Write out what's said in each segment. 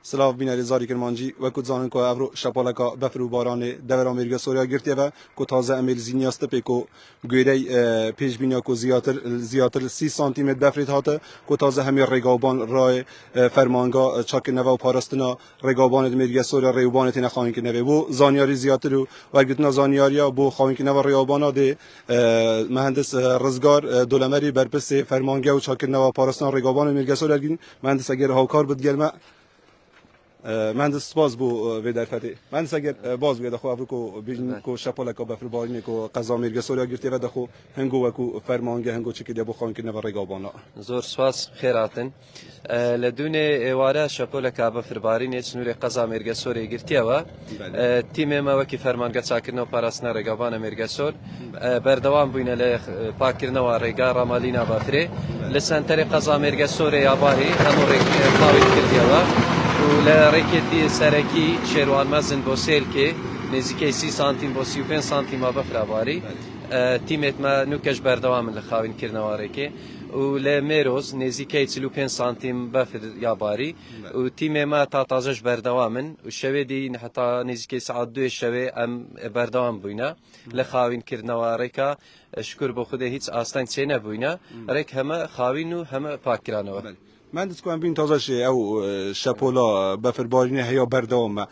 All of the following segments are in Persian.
سلاف بیناری زاری کرمانجی و کد زانن که افرو شپالکا بفر و باران دور آمریکا سوریا گرفته و که تازه امیل زینیاست پیکو گویره پیش بینیا که زیاتر 30 سانتی متر بفرید هاته که تازه همه رگابان رای فرمانگا چاک نوا و پاراستنا رگابان آمریکا سوریا ریوبان تین خواهیم که نوه بو زانیاری زیاتر و وگرتنا زانیاریا بو خواهیم که نوا ریوبانا ده مهندس رزگار دولمری برپس فرمانگا و چاک نوا پاراستنا رگابان آمریکا سوریا گین مهندس اگر هاوکار بود گلمه مهندس باز بو وی در فتی مهندس اگر باز بو دخو افریکو بیجن کو شپالکا بفر بارینه کو قضا میرگه سوریا گرفته و دخو هنگو وکو فرمانگه هنگو چکی بو خان کنه و رگابانا زور سواس خیراتن لدون واره شپالکا بفر بارینه چنور قضا میرگه سوریا گرفته و تیم ما وکی فرمانگه چاکرنو پاراسنا رگابان میرگه سور بردوام بوینه ل پاکرنو رگا رامالینا بفره لسنتر قضا میرگه سوریا باری همو خاوی گرفته و ولا ركدي سركي شيروان مزن بوسيل كي نزيكي 6 سنتيم بو 35 سنتيم بفرا باري تيمت ما نوكش بردوام الخاوين كرنواريكي ولا ميروز نزيكي 35 سنتيم بفر يا باري وتيم ما تاتاجش بردوامن والشوي دي حتى نزيكي ساعات 2 الشوي ام بردوام بوينا لخاوين كرنواريكا شكر بو خوده هيڅ اصلا چينه بوينا رك هما خاوينو هما پاکرانو مهندس کوام بین تازه شه او شپولا بفر بارینه هیا بردام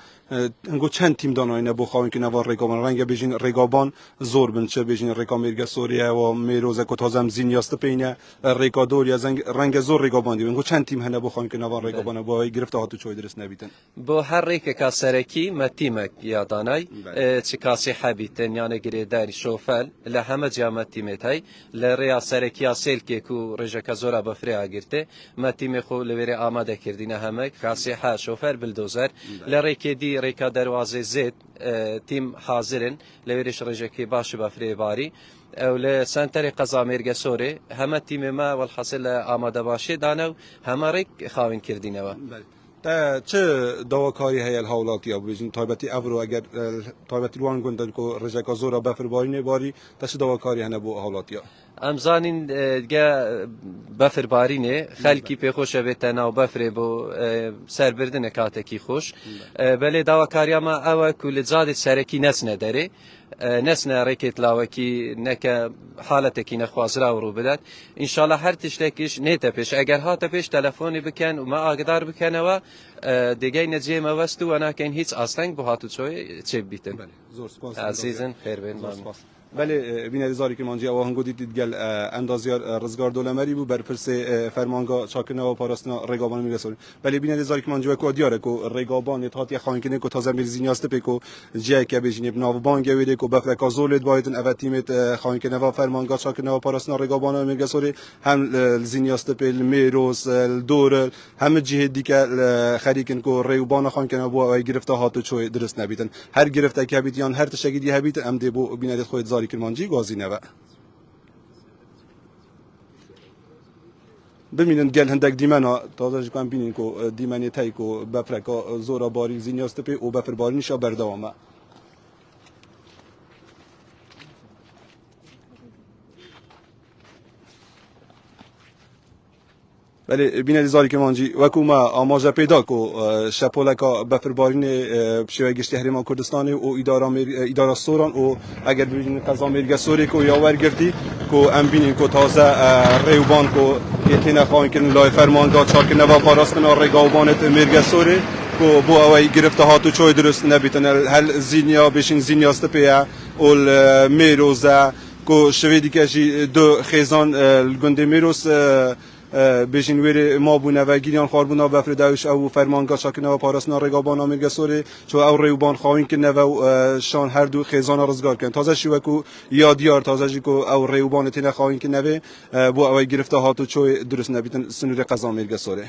انگو چند تیم داناینه بو خواهیم که نوار رگابان رنگ بیجین رگابان زور بنچه بیجین رگامیرگه سوریه و میروزه که تازه زین یاست پینه رگادور یا رنگ زور رگابان دیو انگو چند تیم هنه بو خواهیم که نوار رگابان با گرفته هاتو چوی درست نبیتن بو هر ریک کاسرکی متیمک یادانای چی کاسی حبیتن یعنی گریداری شوفل لحمه جامت تیمت های لریا سرکی اصل که کو رجک زورا بفریا گرته متیم خو لوری آماده کردینه همه کاسی ها شوفر بلدوزر لریک دی ریکا دروازه زید تیم حاضرن لوریش رجکی باش بفری باری او لسنتر قضا میرگه سوری همه تیم ما والحاصل آماده باشه دانو همه ریک خواهیم کردینه و تا چه دواکاری هی الحالات یا بیشتر تایبتی افرو اگر تایبتی روان گندن کو رجک زورا بفر بارینه باری تا چه دواکاری هنه بو حالات یا امزانین جا بفر بارینه خلکی پی خوش بیت ناو بفر بو سر بردن کاتکی خوش بله دواکاری ما اول کل زاد سرکی نسنه داره نسنه رکت لاوکی نک حالتکی نخوازرا ورو بدد ان شاء الله هر تشتکیش نیت پیش اگر هات پیش تلفنی بکن و ما اقدار بکنه و دیگه نجیه ما وستو و نکن هیچ اصلا بو هاتو چه بیتن عزیزن خیر بین بله بین ازاری که منجی آواه هنگودی دیدگل اندازیار رزگار دولمری بود بر فرس فرمانگا چاکنه و پاراستنا رگابان میرسون بله بین ازاری که منجی و کودیاره کو رگابان اتحادیه خانکنه کو تازه میل زینیاست پیکو جای که بجنی بناو بانگ ویده کو بفرکا زولید بایدن اول تیمت خانکنه و فرمانگا چاکنه و پاراستنا رگابان میرسون هم زینیاست پیل میروز دور هم جهه دیگه خریکن کو ریوبان خانکنه و گرفته هاتو چوی درست نبیدن هر گرفته که بیتیان هر تشکیدی هبیت ام دی بو بین خود زاری کرمانجی گازی نوا ببینن گل هندک دیمانا تازه کم بینین کو دیمانی تای کو بفرکا زورا باری زینیاست پی او بفر باری نشا بردوامه ولی بین زاری کرمانجی وکوما آماجه پیدا کو شپولکا بفر بارین بشوی گشتی هرمان کردستانی و اداره سوران و اگر ببینید قضا میرگه سوری کو یا ورگردی کو ام بینین کو تازه ریوبان کو اتنا خواهیم کردن لای فرمانگاه چاک نوا پاراستنا رگاوبانت میرگه سوری کو بو اوی گرفته هاتو چوی درست نبیتن هل زینیا بشین زینیاست پیا اول میروزه کو شویدی که دو خیزان گنده میروز بیشین ویر ما بونه و گیریان خاربونا بفر داوش او فرمانگاه چاکنه و پاراسنا رگابان آمریکا سوری چو او ریوبان خواهیم که و شان هر دو خیزان رزگار کن تازه شو کو یادیار تازه جی کو او ریوبان تینه خواهیم که نوه بو او گرفته هاتو چو درست نبیتن سنور قضا آمریکا سوری